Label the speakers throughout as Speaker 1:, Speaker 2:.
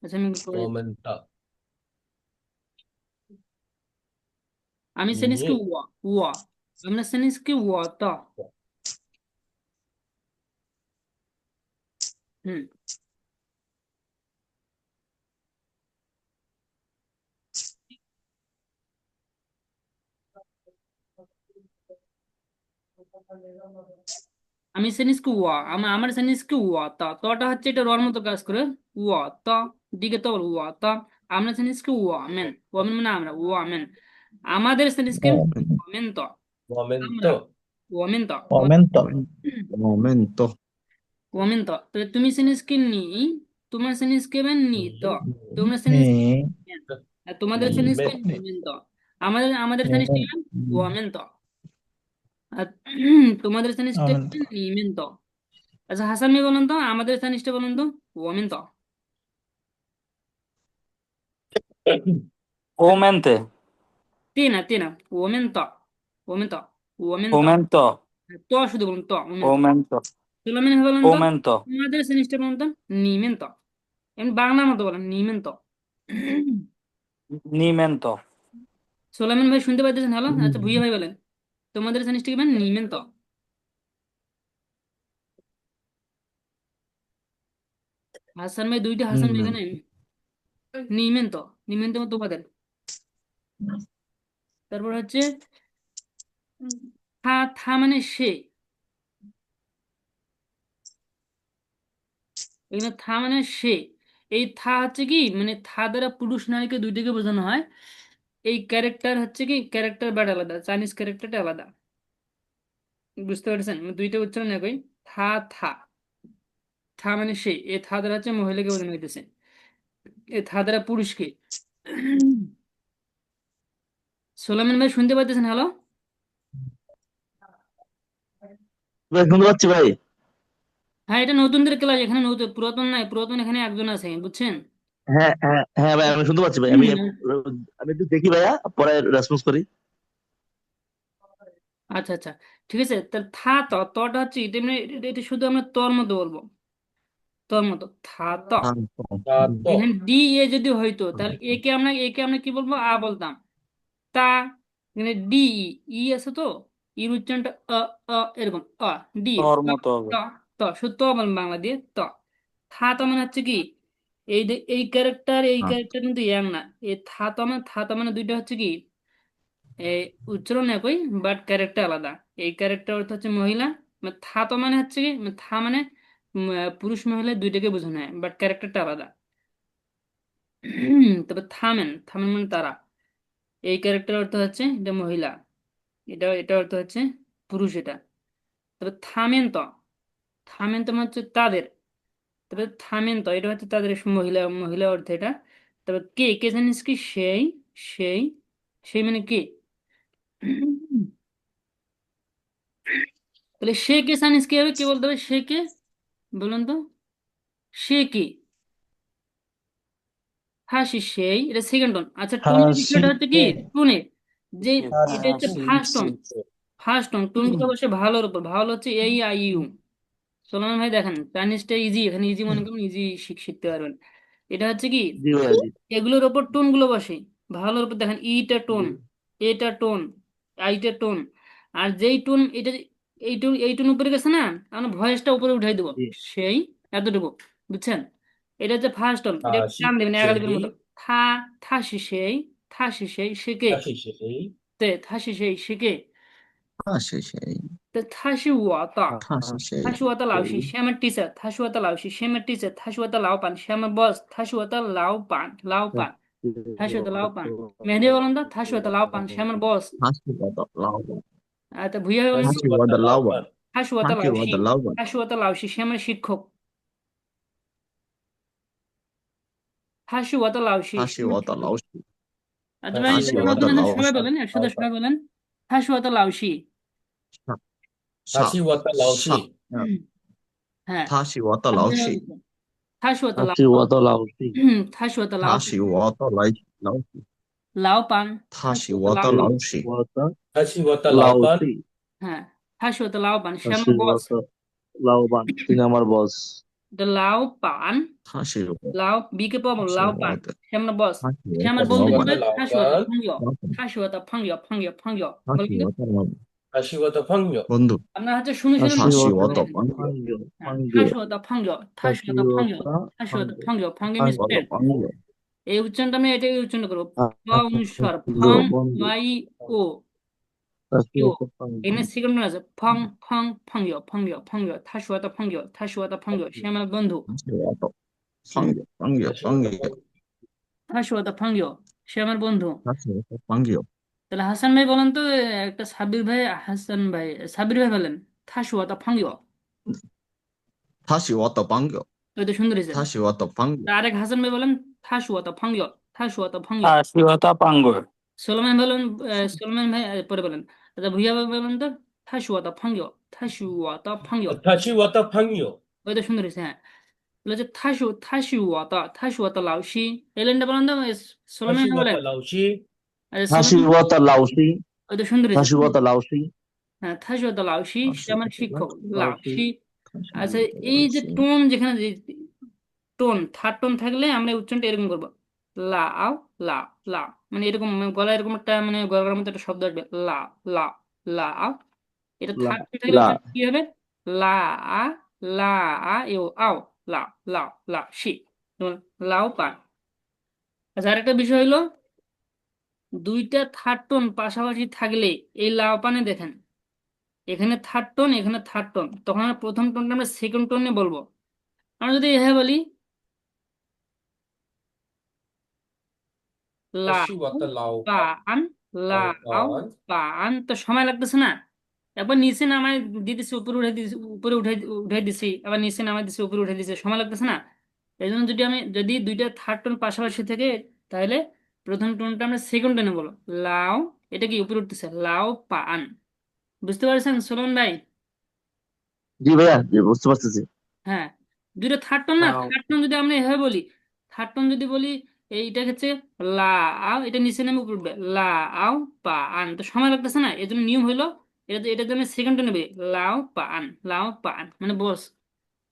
Speaker 1: আচ্ছা আমি একটু পড়ে দিচ্ছি।
Speaker 2: 我们的
Speaker 1: আমি সেনিস কি
Speaker 2: 你
Speaker 1: 我আমরা সেনিস কি 我的 হুম আমি সেনিস কি 我আমার সেনিস কি 我的 তটা হচ্ছে এটা রর মতো কাজ করে 我的 দিকে তো বল 我的আমরা সেনিস কি 我们মানে আমরা 我们আমাদের সেনিস কি
Speaker 3: momento,
Speaker 1: 我们的 আমরা
Speaker 2: 我们的
Speaker 1: 我们的
Speaker 3: momento, momento,
Speaker 1: 我们的 তো তুমি সেনিস কি নি তোমার সেনিস কি ben 你的 তোমরা সেনিস
Speaker 3: ni,
Speaker 1: আর তোমাদের সেনিস কি
Speaker 2: 里面
Speaker 1: 你们的আমাদের সেনিস কি ben 我们的আর তোমাদের সেনিসটা কি
Speaker 3: momento,
Speaker 1: ben 你们的আচ্ছা হাসান ভাই বলুন তো আমাদের সেনিসটা বলুন তো 我们的
Speaker 4: Aumente,
Speaker 1: তিনা 我们的
Speaker 4: aumento,
Speaker 1: তো শুধু বলুন তো 我们的
Speaker 4: aumento,
Speaker 1: সোলোমেন বলুন তো
Speaker 4: aumento,
Speaker 1: তোমাদের সেনিসটা বলুন তো 你们的এমনি বাংলার মতো বলেন 你们的
Speaker 4: nimento,
Speaker 1: সোলোমেন ভাই শুনতে পাইতেছেন হ্যালো আচ্ছা ভুইয়া ভাই বলেন তোমাদের সেনিসটা কি ben 你们的 হাসান ভাই দুইটা হাসান ভাই এখানে
Speaker 3: nimen,
Speaker 1: 你们的তোমাদের তারপর হচ্ছে থা মানে সে এখানে থা মানে সে এই থা হচ্ছে কি মানে থা দ্বারা পুরুষ নারীকে দুইটাকে বোঝানো হয় এই ক্যারেক্টার হচ্ছে কি ক্যারেক্টার বাট আলাদা চাইনিজ ক্যারেক্টারটা আলাদা বুঝতে পারছেন মানে দুইটা উচ্চারণ একই থা থা থা মানে সে এ থা দ্বারা হচ্ছে মহিলাকে বোঝানো হইতেছে এ থা দ্বারা পুরুষকে সোলামান ভাই শুনতে পাইতেছেন হ্যালো
Speaker 3: ভাই শুনতে পাচ্ছি ভাই।
Speaker 1: হ্যাঁ এটা নতুনদের ক্লাস এখানে নতুন পুরাতন নাই পুরাতন এখানে একজন আছে বুঝছেন
Speaker 3: হ্যাঁ হ্যাঁ হ্যাঁ ভাই আমি শুনতে পাচ্ছি ভাই, আমি আমি একটু দেখি ভাইয়া, পরে রেসপন্স করি।
Speaker 1: আচ্ছা আচ্ছা ঠিক আছে তাহলে থা তটা হচ্ছে এটা মানে এটা শুধু আমরা তর মতো বলবো তর মতো থা ত
Speaker 3: শান্ত,
Speaker 2: 大豆
Speaker 1: এখানে ডি এ যদি হইতো তাহলে একে আমরা কি বলবো আ বলতাম তা এখানে ডি ই আছে তো ইর উচ্চারণটা এরকম ডি
Speaker 4: ormoto,
Speaker 1: ত ত শুধু ত বললাম বাংলা দিয়ে ত থা তো মানে হচ্ছে কি এই ক্যারেক্টার কিন্তু ইয়াং না এই থা তো মানে দুইটা হচ্ছে কি এই উচ্চারণ একই বাট ক্যারেক্টার আলাদা এই ক্যারেক্টার অর্থ হচ্ছে মহিলা মানে থা তো মানে হচ্ছে কি মানে থা মানে পুরুষ মহিলা দুইটাকে বোঝানো হয় বাট ক্যারেক্টারটা আলাদা তবে থামেন থামেন মানে তারা এই ক্যারেক্টার অর্থ হচ্ছে এটা মহিলা এটা অর্থ হচ্ছে পুরুষ এটা তবে থামেন তো মানে হচ্ছে তাদের তবে থামেন তো এটা হচ্ছে তাদের মহিলা মহিলা অর্থ এটা তবে কে জানিস কি সেই সেই মানে কে তাহলে সে কে জানিস কি হবে কে বলতে হবে সে কে বলুন তো সে কে হাসি সেই এটা সেকেন্ড টোন আচ্ছা টোনের বিষয়টা হচ্ছে কি
Speaker 3: হাসিতে,
Speaker 1: টোনের যে এটা হচ্ছে first tone
Speaker 4: hasite,
Speaker 1: first tone টোনগুলো বসে ভালোর উপর ভালো হচ্ছে এই আই ইউ সোলামান ভাই দেখেন চাইনিজটা ইজি এখানে ইজি মনে করুন ইজি শিখতে পারবেন এটা হচ্ছে কি
Speaker 3: জি ভাইয়া জি
Speaker 1: এগুলোর ওপর টোন গুলো বসে ভালোর উপর দেখেন ইটা টোন
Speaker 3: জি।
Speaker 1: এটা টোন আইটা টোন আর যেই টোন এটা এই টোন উপরে গেছে না আমরা ভয়েসটা উপরে উঠাই দেবো
Speaker 3: জি।
Speaker 1: সেই এতটুকু বুঝছেন এটা হচ্ছে ফার্স্ট টোন এটা টান
Speaker 2: 大西
Speaker 1: দেবেন একালিপের মতো
Speaker 2: 谁
Speaker 1: থা থাসি সেই থাসি সেই শেখে
Speaker 2: 他是谁
Speaker 1: তে থাসি সেই শেখে
Speaker 3: 他是谁？তে
Speaker 1: থাসি ওয়া তা
Speaker 3: 他是谁？
Speaker 1: 他是我的老师，下面 teacher，他是我的老师，下面 teacher，他是我的老板，下面 boss，他是我的老板，他是我的老板。মেহেদি বলেন তো他是我的老板，下面 boss，
Speaker 3: 他是我的老板，তা
Speaker 1: ভুইয়া বলেন
Speaker 2: 他
Speaker 1: তো
Speaker 2: 是我
Speaker 3: 他是我的
Speaker 2: 的老板
Speaker 3: 老板，
Speaker 1: 他是我的
Speaker 3: 他是我
Speaker 1: 老师，
Speaker 3: 的老板。
Speaker 1: 他是我的老师，下面 শিক্ষক，他是我的老师，
Speaker 3: 他是我的
Speaker 1: 下面শিক্ষক।
Speaker 3: 老师，আচ্ছা
Speaker 2: 他
Speaker 1: ভাই
Speaker 3: 他
Speaker 2: 是
Speaker 3: 是
Speaker 1: এটা
Speaker 3: 我
Speaker 2: 我
Speaker 1: নতুন
Speaker 3: 的
Speaker 1: আছে
Speaker 3: 老
Speaker 1: সবাই
Speaker 3: 师，
Speaker 2: 的
Speaker 1: বলেন একসাথে
Speaker 2: 老板
Speaker 1: সবাই বলেন他是我的老师，
Speaker 3: 上
Speaker 2: 他是
Speaker 3: 上
Speaker 2: 我的老
Speaker 3: 上，
Speaker 2: 师
Speaker 1: হ্যাঁ
Speaker 3: 他是我的
Speaker 1: আর
Speaker 3: 老
Speaker 1: ভুইয়া
Speaker 3: 师，বলেন
Speaker 1: তো, 他是我的
Speaker 4: 他
Speaker 1: 老
Speaker 4: 是我的老师，
Speaker 1: 他是我的老
Speaker 3: 他
Speaker 1: 板，
Speaker 3: 是我的老师，
Speaker 1: 老板，他是
Speaker 3: 他是我的
Speaker 1: 我的老板，
Speaker 3: 老师，
Speaker 4: 我的
Speaker 2: 他是我的老
Speaker 4: 老
Speaker 2: 板
Speaker 4: 师，হ্যাঁ
Speaker 1: 他是我的老板，
Speaker 4: 他
Speaker 1: 下面
Speaker 4: 是我
Speaker 1: boss。
Speaker 4: 的老板，তিনি আমার বস।
Speaker 1: এটা লাও পান,
Speaker 3: 他是我，লাও
Speaker 1: বিকে পাবো
Speaker 3: 他是
Speaker 1: লাও
Speaker 3: 我
Speaker 1: পান
Speaker 3: 的，
Speaker 1: সে আমার বস,
Speaker 3: 他是
Speaker 1: সে
Speaker 3: 我
Speaker 1: আমার
Speaker 3: 的
Speaker 1: বন্ধু
Speaker 3: 老
Speaker 2: 다시
Speaker 3: 板，
Speaker 1: বলবে
Speaker 2: 왔다
Speaker 1: 타슈য়াতা
Speaker 2: 라오판.
Speaker 1: 펑요,
Speaker 3: 老板，
Speaker 1: 타슈য়াতা 펑요 펑요 펑요
Speaker 3: 他
Speaker 1: বলে
Speaker 3: 是
Speaker 1: কিন্তু
Speaker 3: 我的老板，
Speaker 2: 다시 왔다 황요.
Speaker 3: 본드,
Speaker 1: আপনারা হচ্ছে শুনে
Speaker 3: 他
Speaker 1: শুনে
Speaker 3: 是
Speaker 1: মুখস্থ
Speaker 3: 我
Speaker 1: করে
Speaker 3: 的
Speaker 1: নেন।
Speaker 3: 朋友，
Speaker 1: হ্যাঁ
Speaker 3: 朋友，
Speaker 1: 타슈야তা 펑요,
Speaker 3: 他是
Speaker 1: 타슈야তা
Speaker 3: 我
Speaker 1: 펑요,
Speaker 3: 的朋
Speaker 1: 타슈야তা
Speaker 3: 友，
Speaker 1: 펑요 펑요
Speaker 3: 他
Speaker 1: মিন্স
Speaker 3: 是我的
Speaker 1: ফ্রেন্ড।
Speaker 3: 朋友，
Speaker 1: এই উচ্চারণটা আমি এটাই উচ্চারণ করবো,
Speaker 3: 他
Speaker 1: ফংস্বর
Speaker 3: 是
Speaker 1: ফং
Speaker 3: 我বন্ধু,
Speaker 1: ওয়াই ও
Speaker 3: 他是
Speaker 1: ইউ,
Speaker 3: 我的朋
Speaker 1: এখানে
Speaker 3: 友，
Speaker 1: সেকেন্ড আছে ফং ফং ফংয় ফংয় ফংয় 타슈야তা 펑요, 타슈য়াতা 펑요 সে আমার বন্ধু।
Speaker 3: 他是我的
Speaker 1: হুম,
Speaker 3: 朋友，朋友，
Speaker 2: 다시
Speaker 3: 朋
Speaker 2: 왔다
Speaker 3: 友，
Speaker 1: 타슈야তা 펑요 সে আমার বন্ধু।
Speaker 3: 他是我的朋友，
Speaker 1: তাহলে হাসান ভাই বলেন তো, একটা সাব্বির ভাই, হাসান ভাই, সাব্বির ভাই বলেন 타슈야তা 펑요,
Speaker 3: 他是我的朋友，
Speaker 1: ওই তো সুন্দর হয়েছে।
Speaker 3: 他是我的朋友，
Speaker 1: আরেক হাসান ভাই বলেন 타슈야তা 펑요, 타슈야তা 펑요।
Speaker 4: Ashiwata Pango.
Speaker 1: সোলোমান বলেন, সোলোমান ভাই পরে বলেন। আচ্ছা ভুইয়া ভাই বলেন তো 타슈야তা 펑요, 타슈야তা 펑요,
Speaker 2: 다시 왔다 황요.
Speaker 1: ওই তো সুন্দর হয়েছে। হ্যাঁ, বলে যে 타슈야তা লাউসি, এই লাইনটা বলেন তো, সোলোমান
Speaker 2: 다시
Speaker 1: ভাই বলেন।
Speaker 2: 왔다 라오시.
Speaker 1: আচ্ছা
Speaker 3: 他是
Speaker 1: সোলোমান,
Speaker 3: 我的老师，
Speaker 1: ওই তো সুন্দর
Speaker 3: 他
Speaker 1: হয়েছে।
Speaker 3: 是我的老师，
Speaker 1: হ্যাঁ 타শুয়াতা লাউসি
Speaker 3: 他
Speaker 1: সে
Speaker 3: 是我
Speaker 1: আমার
Speaker 3: 的
Speaker 1: শিক্ষক
Speaker 3: 老师，
Speaker 1: লাউসি।
Speaker 3: 他是
Speaker 1: আচ্ছা
Speaker 3: 我的
Speaker 1: এই
Speaker 3: 老
Speaker 1: যে
Speaker 3: 师，
Speaker 1: টোন, যেখানে টোন, থার্ড টোন থাকলে আমরা এই উচ্চারণটা এরকম করবো, লা আও লা, লা মানে এরকম, মানে গলায় এরকম একটা, মানে গলার মতো একটা শব্দ আসবে, লা লা, লা আও। এটা
Speaker 3: 啦
Speaker 1: থার্ড টোন থাকলে
Speaker 3: 啦
Speaker 1: উচ্চারণ কি হবে, লা আ, লা আ এও আও, লা লা লা শি, যেমন লাও পান। আচ্ছা আরেকটা বিষয় হলো, দুইটা থার্ড টোন পাশাপাশি থাকলে এই লাও পানে দেখেন, এখানে থার্ড টোন, এখানে থার্ড টোন, তখন আমরা প্রথম টোনটা আমরা সেকেন্ড টোনে বলবো। আমরা যদি এভাবে বলি লা
Speaker 2: 다시 왔다 라오판.
Speaker 1: পান, লাও
Speaker 2: 라오판.
Speaker 1: পান, তো সময় লাগতেছে না। একবার নিচে নামায় দিতেছি, উপরে উঠে দিছি, উপরে উঠে উঠে দিছি, আবার নিচে নামায় দিছি, উপরে উঠে দিছি, সময় লাগতেছে না। এই জন্য যদি দুইটা থার্ড টোন পাশাপাশি থেকে, তাহলে প্রথম টোনটা আমরা সেকেন্ড টোনে বলো, লাও, এটা কি উপরে উঠতেছে, লাও পান। বুঝতে পারছেন সোলন ভাই?
Speaker 3: জি ভাইয়া, জি বুঝতে পারতেছি।
Speaker 1: হ্যাঁ, দুইটা থার্ড টোন না, থার্ড টোন যদি আমরা এভাবে বলি, থার্ড টোন যদি বলি, এইটা হচ্ছে লা আও, এটা নিচে নেমে উপরে উঠবে, লা আও পা আন, তো সময় লাগতেছে না। এর জন্য নিয়ম হইলো, এটার জন্য সেকেন্ড টোনে নেবে, লাও পা আন, লাও পা আন, মানে বস,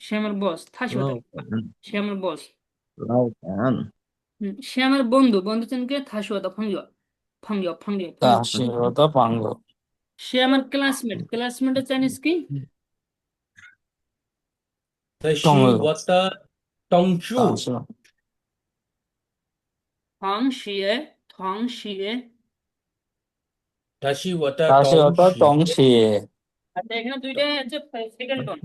Speaker 1: সে আমার বস, থাসি হতে,
Speaker 3: 老板，
Speaker 1: সে আমার বস।
Speaker 3: 老板，
Speaker 1: সে আমার বন্ধু, বন্ধু চেনকে থাসি হতা ফঙ্গ, ফঙ্গ ফঙ্গ ফঙ্গ।
Speaker 4: Ashiwata Pango.
Speaker 1: সে আমার ক্লাসমেট, ক্লাসমেটের চাইনিজ কি,
Speaker 2: 다시
Speaker 4: Tonglu.
Speaker 2: 왔다 덩슈.
Speaker 4: Ashiwata.
Speaker 1: 同学同学।
Speaker 2: 다시 왔다
Speaker 4: Ashiwata
Speaker 2: 덩시.
Speaker 4: Tongxie.
Speaker 1: আচ্ছা এখানে দুইটা হচ্ছে সেকেন্ড টোন।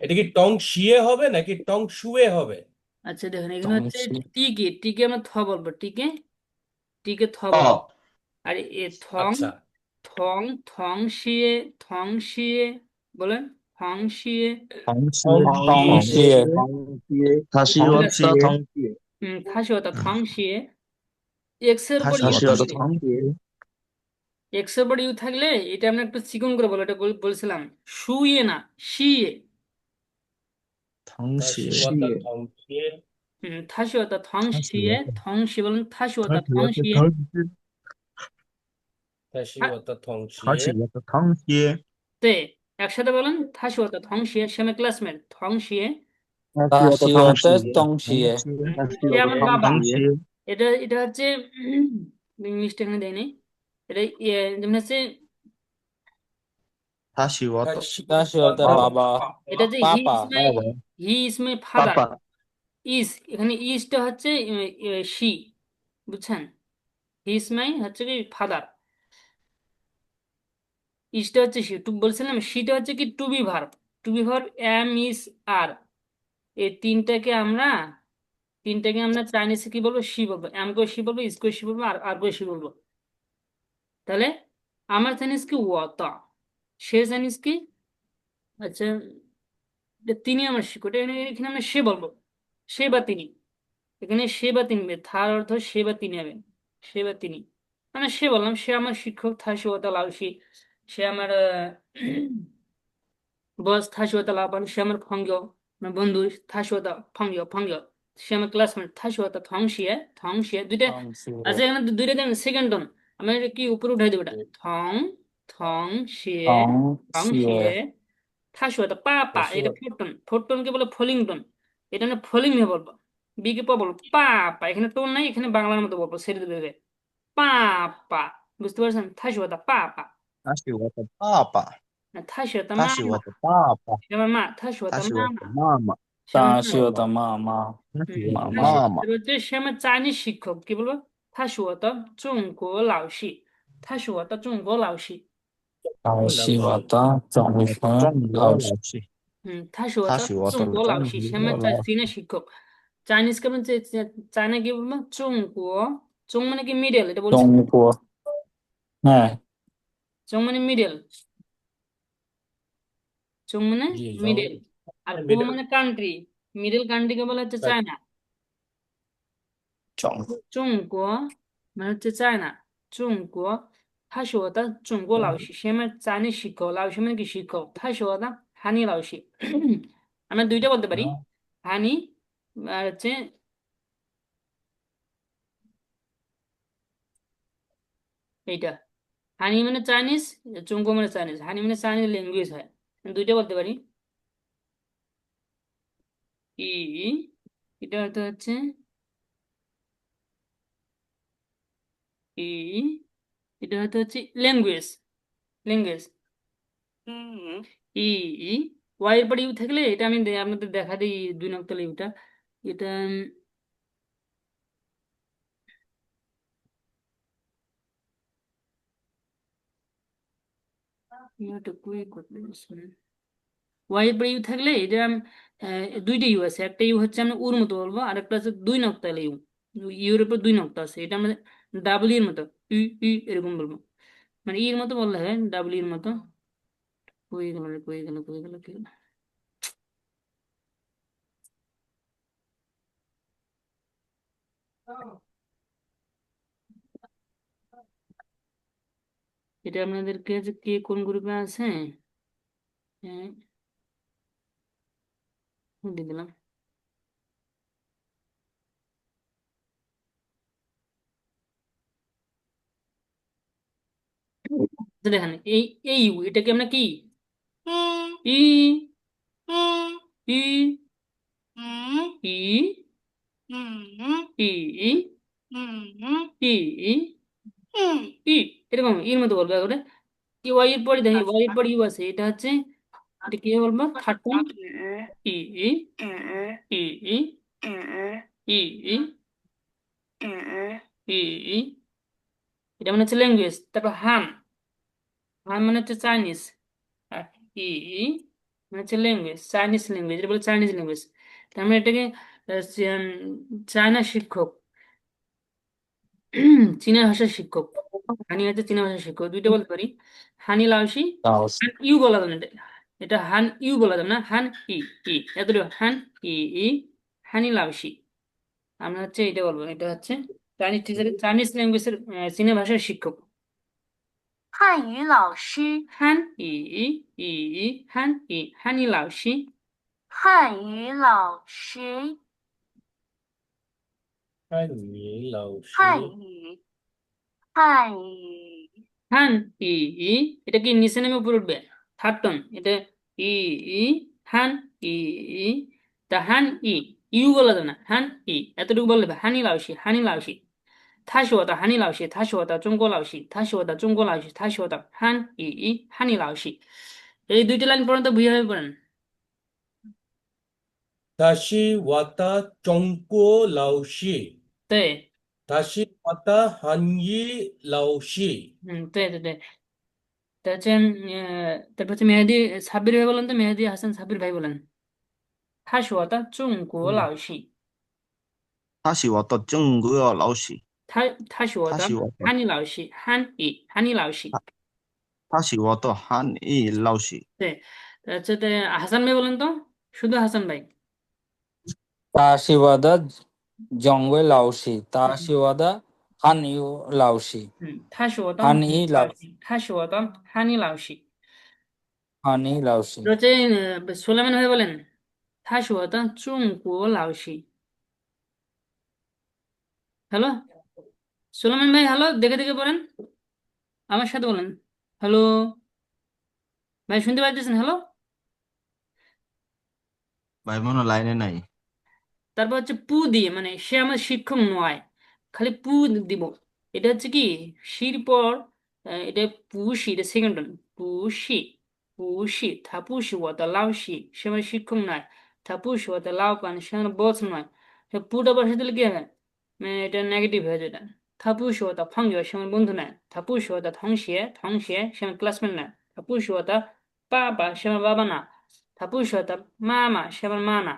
Speaker 2: এটা কি টংশিয়ে হবে নাকি টংশুয়ে হবে?
Speaker 1: আচ্ছা দেখেন এখানে হচ্ছে
Speaker 4: Tongxie.
Speaker 1: টিকে, টিকে আমরা থ বলবো, টিকে, টিকে থ বলবো।
Speaker 3: 哦，
Speaker 1: আর এ থং,
Speaker 2: আচ্ছা,
Speaker 1: থং, থং শিয়ে, থং শিয়ে বলেন, থং শিয়ে।
Speaker 4: Tongxie.
Speaker 2: 同
Speaker 4: Tongxie.
Speaker 3: 他是我的同学，
Speaker 1: থাসি হতা থং শিয়ে। এক্স এর
Speaker 3: 他
Speaker 1: উপর
Speaker 3: 是
Speaker 1: ইউ
Speaker 3: 我的
Speaker 1: থাকলে,
Speaker 3: 同学，
Speaker 1: এক্স এর উপর ইউ থাকলে এটা আমরা একটু চিকন করে বলো, এটা বলছিলাম শুয়ে না শিয়ে।
Speaker 3: 同
Speaker 2: 다시
Speaker 3: 学，
Speaker 2: 왔다 덩시에.
Speaker 1: থাসি হতা থং
Speaker 3: 他是
Speaker 1: শিয়ে,
Speaker 3: 我的，
Speaker 1: থং শিয়ে বলেন, থাসি
Speaker 3: 他
Speaker 1: হতা
Speaker 3: 是
Speaker 1: থং
Speaker 3: 我的
Speaker 1: শিয়ে।
Speaker 3: 同学，
Speaker 2: 다시 왔다
Speaker 3: 他
Speaker 2: 덩시에.
Speaker 3: 是我的同学，
Speaker 1: তে একসাথে বলেন, থাসি হতা থং শিয়ে, সে আমার ক্লাসমেট, থং শিয়ে।
Speaker 3: 他是我的同
Speaker 4: Ashiwata
Speaker 3: 学，
Speaker 4: Tongxie.
Speaker 3: 他是
Speaker 1: সে
Speaker 3: 我的
Speaker 1: আমার
Speaker 3: 同
Speaker 1: বাবা।
Speaker 3: 学，
Speaker 1: এটা এটা হচ্ছে ইংলিশটা এখানে দেয়নি, এটা যেমন হচ্ছে,
Speaker 3: 他是我的
Speaker 2: 다시
Speaker 4: Ashiwata
Speaker 3: Baba.
Speaker 4: Baba.
Speaker 1: এটা যে
Speaker 4: Papa.
Speaker 1: He is my father,
Speaker 3: papa,
Speaker 1: is, এখানে ইজটা হচ্ছে শি, বুঝছেন? হি ইজ মাই হচ্ছে কি ফাদার, ইজটা হচ্ছে শি, টু বলছিলাম, শিটা হচ্ছে কি to be verb, to be verb am is are, এই তিনটাকে আমরা চাইনিজে কি বলবো, শি বলবো, এম করে শি বলবো, ইজ করে শি বলবো, আর করে শি বলবো। তাহলে আমার চাইনিজ কি ওয়াতা, সে চাইনিজ কি, আচ্ছা এটা তিনি আমার শিক্ষক, এখানে আমরা সে বলবো, সে বা তিনি, এখানে সে বা তিনি হবে, থার অর্থ সে বা তিনি হবে, সে বা তিনি, মানে সে বললাম, সে আমার শিক্ষক, থা সে ওতা লাউসি, সে আমার বস, থা সে ওতা লাপান, সে আমার ফঙ্গ, আমার বন্ধু, থা সে ওতা ফঙ্গ ফঙ্গ, সে আমার ক্লাসমেট, থা সে ওতা থংশিয়ে, থংশিয়ে দুইটা। আচ্ছা
Speaker 4: Tongxie.
Speaker 1: এখানে দুইটা দেন সেকেন্ড টন, আমি এটা কি উপরে উঠাই দেবো, এটা থং, থং শিয়ে, থং শিয়ে,
Speaker 4: Tongxie.
Speaker 1: থাশুয়াতা পাপা, এটা
Speaker 2: তাসিওয়াতা
Speaker 1: ফোরটন, ফোরটনকে বলে ফলিং টোন, এটা না ফলিং ভাবে বলবো। বি কে পা বলবো পাপা, এখানে টোন নাই, এখানে বাংলার মতো বলবো ছেড়ে দেবে পাপা, বুঝতে পারছেন? থাশুয়াতা পাপা,
Speaker 5: 他是我的爸爸，থাশুয়াতা 他是
Speaker 1: মামা,
Speaker 5: 我的爸爸，শ্যামা
Speaker 1: মা,
Speaker 5: 他
Speaker 1: থাশুয়াতা
Speaker 5: 是我
Speaker 1: মামা,
Speaker 5: 的妈妈，
Speaker 1: শ্যামা
Speaker 4: 大
Speaker 1: মা।
Speaker 4: 西的妈妈，
Speaker 5: 他是我的
Speaker 1: থাশু,
Speaker 5: 妈妈，
Speaker 1: এবার হচ্ছে শ্যামা চাইনিজ শিক্ষক, কি বলবো? 他是我的中国老师，他是我的中国老师。
Speaker 4: 大西的
Speaker 5: 他是
Speaker 4: 中
Speaker 5: 我的中
Speaker 4: 文
Speaker 5: 国
Speaker 4: 老师，
Speaker 5: 老师，
Speaker 1: 他是我的
Speaker 5: 他是我的
Speaker 1: 中国老师，
Speaker 5: 中
Speaker 1: শ্যামা
Speaker 5: 国老师，
Speaker 1: চীনের শিক্ষক। চাইনিজ কে বলছে চায়না কি বলবো? চং মানে কি মিডল, এটা বলছি।
Speaker 4: 中国，哎，চং
Speaker 1: মানে মিডল, চং মানে
Speaker 2: জি জং
Speaker 1: মিডল, আর কো
Speaker 2: মিডল
Speaker 1: মানে কান্ট্রি। মিডল কান্ট্রিকে বলা হচ্ছে চায়না।
Speaker 4: 中
Speaker 1: চংকো মানে হচ্ছে চায়না, চংকো। 他是我的中国老师，শ্যামা চাইনিজ শিক্ষক, লাউসি মানে কি শিক্ষক।他是我的হানি লাউসি। আমরা দুইটা বলতে পারি, হানি আর হচ্ছে এইটা। হানি মানে চাইনিজ, চুঙ্গো মানে চাইনিজ, হানি মানে চাইনিজ ল্যাঙ্গুয়েজ হয়। দুইটা বলতে পারি। ই, এটা হয়তো হচ্ছে ই, এটা হয়তো হচ্ছে ল্যাঙ্গুয়েজ, ল্যাঙ্গুয়েজ। ই, ওয়াই এর পর ইউ থাকলে এটা আমি আপনাদের দেখা দিই, 2 নক্টাল ইউটা। এটা ইউটা কুই করতে ওয়াই এর পর ইউ থাকলে এটা দুইটা ইউ আছে, একটা ইউ হচ্ছে আমরা উর মতো বলবো, আর একটা হচ্ছে 2 নক্টাল ইউ। ইউর উপর 2 নক্টা আছে, এটা আমরা ডাবল এর মতো ই, এরকম বলবো। মানে ইর মতো বললে হয়, ডাবল এর মতো। কই গেল রে, কই গেল, কই গেল, কি গেল? এটা আপনাদেরকে যে কে কোন গ্রুপে আছে, হ্যাঁ, দিয়ে দিলাম। তো দেখেন এই এই ইউ, এটাকে আমরা কি ই, ই, ই, ই, ই, ই, এরকম ইর মতো বলবো করে। কি ওয়াই এর পরে দেখি, ওয়াই এর পরে ইউ আছে, এটা হচ্ছে, এটা কি বলবো? থার্ড টাইম ই, ই, ই, ই, ই, ই, ই, ই, এটা মানে হচ্ছে ল্যাঙ্গুয়েজ। তারপর হান, হান মানে হচ্ছে চাইনিজ, আর ই, ই মানে হচ্ছে ল্যাঙ্গুয়েজ, চাইনিজ ল্যাঙ্গুয়েজ, এটা বলে চাইনিজ ল্যাঙ্গুয়েজ। তার মানে এটাকে চায়না শিক্ষক, চীনা ভাষার শিক্ষক। হানি হচ্ছে চীনা ভাষার শিক্ষক, দুইটা বলতে পারি। হানি লাওসি,
Speaker 4: 老师，হান
Speaker 1: ইউ বলা যাবে না, এটা হান ইউ বলা যাবে না, হান ই, ই এতটুকু, হান ই, ই, হানি লাওসি। আমরা হচ্ছে এটা বলবো, এটা হচ্ছে চাইনিজ টিচারের, চাইনিজ ল্যাঙ্গুয়েজের চীনা ভাষার শিক্ষক।
Speaker 6: 汉语老师，হান
Speaker 1: ই, ই, হান ই, হানি লাওসি।
Speaker 6: 汉语老师，
Speaker 2: হানি লাউসি
Speaker 6: 汉语，汉语，
Speaker 1: হান ই, এটা কি নিচে নেমে উপরে উঠবে? থার্ড টোন, এটা ই, ই, হান ই, তা হান ই, ইউ বলা যাবে না, হান ই এতটুকু বললে হবে, হানি লাওসি, হানি লাওসি। 他是我的 হানি লাওসি, 他是我的 中国老师， 他是我的 中国老师， 他是我的 হান ই, হানি লাওসি। এই দুইটা লাইন পর্যন্ত বুঝে পড়েন।
Speaker 2: 다시 왔다 쫑꼬 라오시
Speaker 1: 对，
Speaker 2: 다시 왔다 한이 라오시
Speaker 1: 对。তা হচ্ছে তারপর হচ্ছে মেহেদি সাব্বির ভাই বলেন তো, মেহেদি হাসান সাব্বির ভাই বলেন। 他是我的中国老师，
Speaker 5: 他是我的中国老师，
Speaker 1: 他是我的
Speaker 5: 他是我的，
Speaker 1: 汉语老师，汉语老师。
Speaker 5: 他是我的汉语老师，
Speaker 1: 对，这হাসান ভাই বলেন তো, শুধু হাসান ভাই।
Speaker 4: 大西的中文老师，大西的汉语老师，
Speaker 1: 他是我的
Speaker 4: 汉语老
Speaker 1: 老师，他是我的汉语老师。
Speaker 4: 汉语老师，হচ্ছে
Speaker 1: সুলেমান ভাই বলেন, 他是我的中国老师। হ্যালো সুলেমান ভাই, হ্যালো, দেখে দেখে বলেন, আমার সাথে বলেন। হ্যালো ভাই, শুনতে পাচ্ছেন? হ্যালো।
Speaker 5: ভাই মনে হয় লাইনে নাই।
Speaker 1: তারপর হচ্ছে পু দিয়ে, মানে সে আমার শিক্ষক নয়, খালি পু দিব। এটা হচ্ছে কি শির পর এটা পুষি, এটা সেকেন্ড টোন। পুষি, পুষি থাপুসি ও তা লাউসি, সে আমার শিক্ষক নয়। থাপুসি ও তা লাউ পান, সে আমার বস নয়। পুটা বসে দিলে কি হয়, মানে এটা নেগেটিভ হয়ে যায় এটা। থাপুসি ও তা ফঙ্গিও, সে আমার বন্ধু নয়। থাপুসি ও তা থংশিয়ে, থংশিয়ে সে আমার ক্লাসমেট নয়। থাপুসি ও তা বাবা, সে আমার বাবা না। থাপুসি ও তা মামা, সে আমার মা না।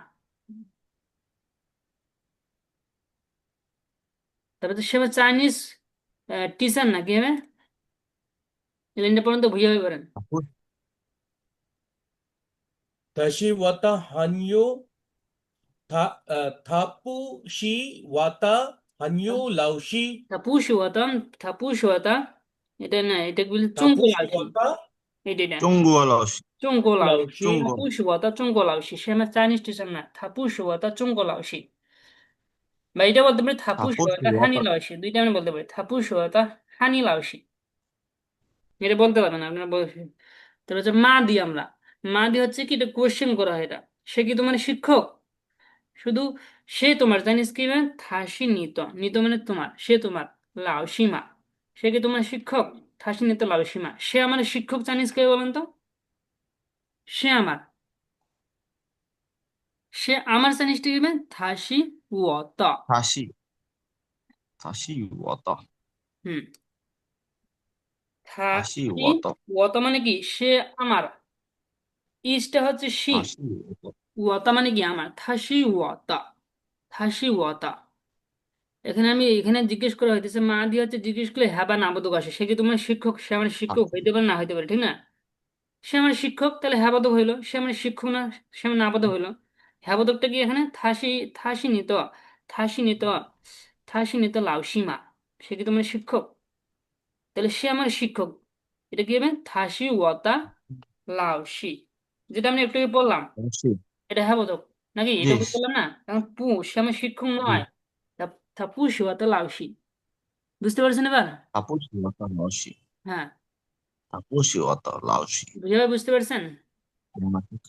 Speaker 1: তারপরে তো সে আবার চাইনিজ টিচার না, কি হবে? এই লাইনটা পর্যন্ত বুঝে পারেন।
Speaker 2: 다시 왔다 한요 타푸 시 왔다 한요 라오시
Speaker 1: তা পুষু হতাম, তা পুষু হতা, এটা না, এটা বলি চুঙ্কো
Speaker 2: 타푸 시
Speaker 1: লাউসি।
Speaker 2: 왔다
Speaker 1: এটা না,
Speaker 5: 中国老师，
Speaker 1: চুঙ্কো লাউসি।
Speaker 2: 라오시
Speaker 1: তা
Speaker 5: 中国
Speaker 1: পুষু হতা চুঙ্কো লাউসি, সে আমার চাইনিজ টিচার না। তা পুষু হতা চুঙ্কো লাউসি। বা এটা বলতে পারি থা
Speaker 5: 他
Speaker 1: পুষু
Speaker 5: 不是
Speaker 1: হতা
Speaker 5: 我
Speaker 1: হানি
Speaker 5: 的，
Speaker 1: লাউসি, দুইটা আমি বলতে পারি। থা পুষু হতা হানি লাউসি, এটা বলতে পারবেন না আপনারা বলছেন। তারপর হচ্ছে মা দি আমরা, মা দি হচ্ছে কি, এটা কোশ্চেন করা হয় এটা। সে কি তোমার শিক্ষক? শুধু সে তোমার জানিস কি মানে থাসি নিত, নিত মানে তোমার, সে তোমার লাও সীমা, সে কি তোমার শিক্ষক? থাসি নিত লাও সীমা, সে আমার শিক্ষক জানিস কে বলেন তো? সে আমার, সে আমার জানিসটা কি মানে থাসি ওত।
Speaker 5: 他是我的，হুম, 他是
Speaker 1: থাসি
Speaker 5: 我的，
Speaker 1: ওত মানে কি সে আমার, ইসটা হচ্ছে সি,
Speaker 5: 他是我的，
Speaker 1: ওয়াতা মানে কি আমার। থাসি ওয়াতা, থাসি ওয়াতা। এখানে জিজ্ঞেস করা হইতেছে মা দিয়ে হচ্ছে জিজ্ঞেস করলে হ্যাঁ বা না বোধক আসে, সে কি তোমার শিক্ষক? সে আমার
Speaker 5: 他
Speaker 1: শিক্ষক হইতে পারে না হইতে পারে, ঠিক না? সে আমার শিক্ষক, তাহলে হ্যাঁ বোধক হইলো। সে আমার শিক্ষক না, সে আমার না বোধক হইলো। হ্যাঁ বোধকটা কি এখানে থাসি, থাসি নিত, থাসি নিত, থাসি নিত লাউসীমা, সে কি তোমার শিক্ষক? তাহলে সে আমার শিক্ষক, এটা কি হবে থাসি ওয়াতা লাউসি, যেটা আমি একটু আগে বললাম।
Speaker 5: 不是，এটা
Speaker 1: হ্যাঁ বোধক নাকি? এটা
Speaker 5: yes，
Speaker 1: বললাম না, এখন পু, সে আমার শিক্ষক নয়।
Speaker 5: 对，তা
Speaker 1: তা পু ওয়াতা লাউসি, বুঝতে পারছেন এবার?
Speaker 5: 他不是我的老师，
Speaker 1: হ্যাঁ,
Speaker 5: 他不是我的老师，
Speaker 1: বুঝতে পারছেন?
Speaker 5: 我们这个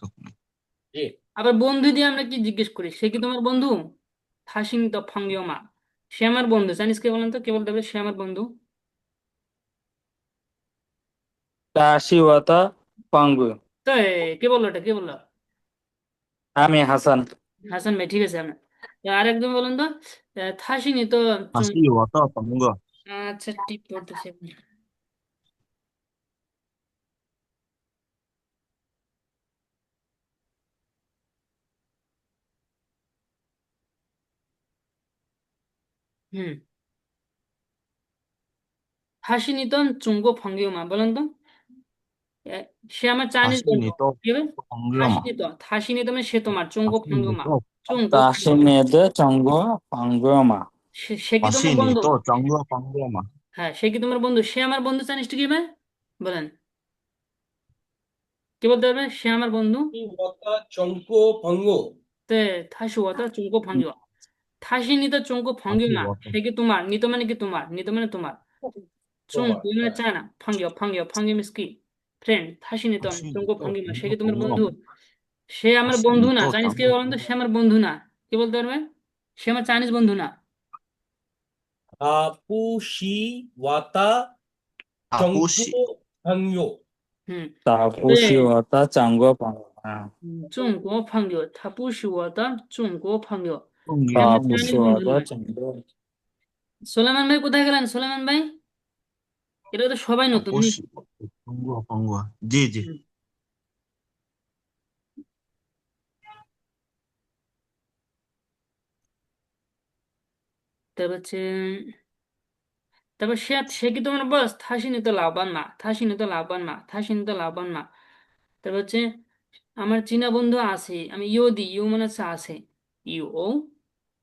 Speaker 2: 예
Speaker 1: আবার বন্ধু দিয়ে আমরা কি জিজ্ঞেস করি, সে কি তোমার বন্ধু? থাসিং তো ফাঙ্গিও মা, সে আমার বন্ধু জানিস কে বলেন তো, কে বলতে হবে সে আমার বন্ধু?
Speaker 4: 大西瓦达邦古，
Speaker 1: তো কে বললো, এটা কে বললো?
Speaker 4: 阿米哈桑，
Speaker 1: হাসান ভাই, ঠিক আছে আপনার। আর একদম বলেন তো, থাসিনি তো
Speaker 5: 他是我的朋友，
Speaker 1: আচ্ছা ঠিক পড়তেছে আপনি। হুম, থাসিনি তো চুঙ্গো ফাঙ্গিও মা, বলেন তো। এ, সে আমার
Speaker 5: 他
Speaker 1: চাইনিজ
Speaker 5: 是
Speaker 1: বন্ধু,
Speaker 5: 你的
Speaker 1: কি হবে?
Speaker 5: 朋友嘛，
Speaker 1: থাসিনি তো, থাসিনি তো মানে সে তোমার,
Speaker 5: 他
Speaker 1: চুঙ্গো
Speaker 5: 是
Speaker 1: ফাঙ্গিও
Speaker 5: 你
Speaker 1: মা,
Speaker 5: 的，
Speaker 1: চুঙ্গো
Speaker 4: 大西
Speaker 1: ফাঙ্গিও মা।
Speaker 4: 内的中国邦古嘛，সে
Speaker 1: কি
Speaker 5: 他
Speaker 1: তোমার
Speaker 5: 是你
Speaker 1: বন্ধু?
Speaker 5: 的中国朋友嘛，
Speaker 1: হ্যাঁ, সে কি তোমার বন্ধু? সে আমার বন্ধু চাইনিজটা কি হবে বলেন? কে বলতে পারবে সে আমার বন্ধু?
Speaker 2: 왔다 정보 방어
Speaker 1: 네, 다시 와다 중고 방기와. 다시 니더 중고
Speaker 5: 他是
Speaker 1: 방기마.
Speaker 5: 我的，
Speaker 1: 세계 도말, 니더 মানে কি তোমার, নিতো মানে তোমার। 중
Speaker 2: 정말
Speaker 1: মানে চায়না, ভাঙ্গিও, ভাঙ্গিও, ভাঙ্গি মিস কি ফ্রেন্ড। থাসি
Speaker 5: 他
Speaker 1: নিতন
Speaker 5: 是你
Speaker 1: চুঙ্গো
Speaker 5: 的
Speaker 1: ভাঙ্গিমা,
Speaker 5: 中
Speaker 1: সে
Speaker 5: 国
Speaker 1: কি তোমার
Speaker 5: 朋友
Speaker 1: বন্ধু?
Speaker 5: 嘛，
Speaker 1: সে
Speaker 5: 他
Speaker 1: আমার
Speaker 5: 是
Speaker 1: বন্ধু
Speaker 5: 你
Speaker 1: না,
Speaker 5: 的
Speaker 1: চাইনিজ
Speaker 5: 中
Speaker 1: কে
Speaker 5: 国
Speaker 1: বলেন তো,
Speaker 5: 朋
Speaker 1: সে
Speaker 5: 友，
Speaker 1: আমার বন্ধু না। কি বলতে পারবে? সে আমার চাইনিজ বন্ধু না।
Speaker 2: 아부시 왔다
Speaker 5: 他不
Speaker 2: 정보
Speaker 5: 是，
Speaker 2: 방요
Speaker 1: হুম,
Speaker 4: 大不西
Speaker 1: 네,
Speaker 4: 瓦达中国邦古啊，
Speaker 1: 중고 방요. 他不是我的 중고 방요.
Speaker 5: 朋
Speaker 1: সে
Speaker 5: 友
Speaker 4: 大
Speaker 1: আমার
Speaker 5: 不
Speaker 4: 不
Speaker 5: 是，
Speaker 4: 西
Speaker 1: চাইনিজ
Speaker 4: 瓦
Speaker 1: বন্ধু
Speaker 4: 达
Speaker 1: নয়।
Speaker 4: 中国，
Speaker 1: সোলেমান ভাই কোথায় গেলেন, সোলেমান ভাই? এটা তো সবাই
Speaker 5: 他
Speaker 1: নতুন
Speaker 5: 不
Speaker 1: নি।
Speaker 5: 是我的中国朋友，জি জি，
Speaker 1: হুম, তারপর হচ্ছে, তারপর সে সে কি তোমার বস? থাসিনি তো লাভবান মা, থাসিনি তো লাভবান মা, থাসিনি তো লাভবান মা। তারপর হচ্ছে আমার চীনা বন্ধু আছে, আমি ইউ দি, ইউ মানে হচ্ছে আছে, ইউ ও,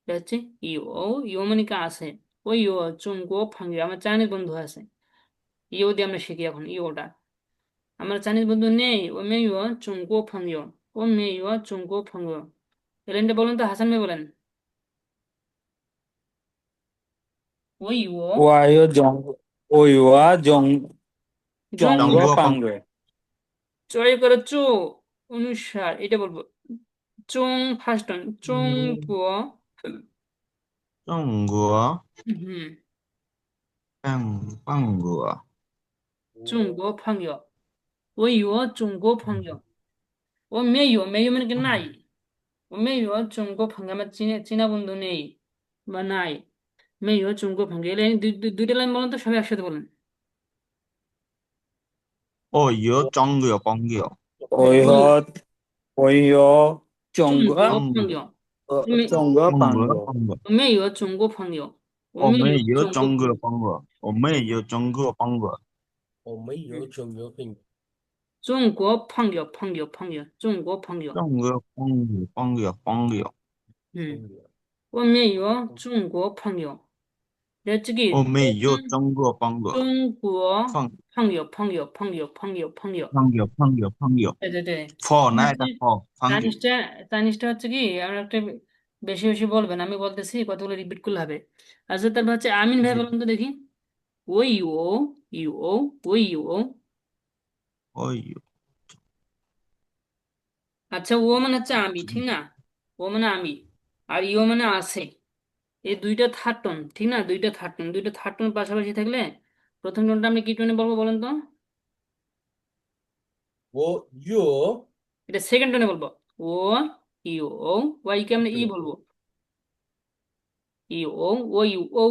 Speaker 1: এটা হচ্ছে ইউ ও, ইউ মানে কি আছে। ওই ইউ চুঙ্গো ফাঙ্গি, আমার চাইনিজ বন্ধু আছে। ইউ দিয়ে আমরা শিখি এখন ইউটা। আমার চাইনিজ বন্ধু নেই, ও মে ইউ চুঙ্গো ফাঙ্গি, ও মে ইউ চুঙ্গো ফাঙ্গি। এলেনটা বলেন তো, হাসান ভাই বলেন। ওই ইউ
Speaker 4: 我有中，我有啊
Speaker 1: জং,
Speaker 5: 中
Speaker 4: 中国
Speaker 5: 国朋
Speaker 4: 邦古，
Speaker 1: চয় করে চো অনুসার, এটা বলবো। চুং ফার্স্ট টন চুং গুয়ো
Speaker 5: 중국어,
Speaker 1: হুম
Speaker 5: 빵구어,
Speaker 1: 中国朋友我有中国朋友我没有মানে কি নাই 我没有 中国朋友আমার চীনা চীনা বন্ধু নেই বা নাই 没有 中国朋友এই লাইন দুইটা লাইন বলেন তো সবাই একসাথে বলেন
Speaker 5: 쫑구어, 뻥구어,
Speaker 1: 我有
Speaker 4: 我有中
Speaker 1: 中国
Speaker 4: 国
Speaker 1: 朋
Speaker 5: 뻥구어,
Speaker 1: 友没
Speaker 4: 中国朋
Speaker 5: 뻥구어,
Speaker 4: 友，
Speaker 5: 뻥구어.
Speaker 1: 我没有 中国朋友我没有
Speaker 5: 어메이요,
Speaker 1: 中国朋
Speaker 5: 쫑구어,
Speaker 1: 友
Speaker 5: 뻥구어. 어메이요, 쫑구어, 뻥구어.
Speaker 2: 我没有中国朋友。
Speaker 1: 中国朋友中国朋友
Speaker 5: 쫑구어, 뻥구어, 뻥구어, 뻥구어.
Speaker 1: 我没有 中国朋友 저기
Speaker 5: 어메이요, 쫑구어, 뻥구어.
Speaker 1: 中国
Speaker 5: 펑,
Speaker 1: 朋友
Speaker 5: 펑기어, 펑기어, 펑기어.
Speaker 1: 对
Speaker 5: ফ না
Speaker 1: হচ্ছে
Speaker 5: এটা ফ, ফাঙ্গিও।
Speaker 1: চাইনিজটা হচ্ছে কি আমরা একটা বেশি বেশি বলবেন আমি বলতেছি কতগুলো রিপিট করলে হবে আচ্ছা তারপর হচ্ছে আমিন ভাই
Speaker 2: জি
Speaker 1: বলুন তো দেখি ওই ও ইউ ও ওই ও
Speaker 5: 어이요.
Speaker 1: আচ্ছা ও মানে হচ্ছে আমি ঠিক না ও মানে আমি আর ইও মানে আছে এই দুইটা থার্ড টোন ঠিক না দুইটা থার্ড টোন পাশাপাশি থাকলে প্রথম টোনটা আমি কি টোনে বলবো বলেন তো
Speaker 2: 我有
Speaker 1: এটা সেকেন্ড টোনে বলবো ও ইউ ও ওয়াই কে আমরা ই বলবো ইউ ও ও ইউ ও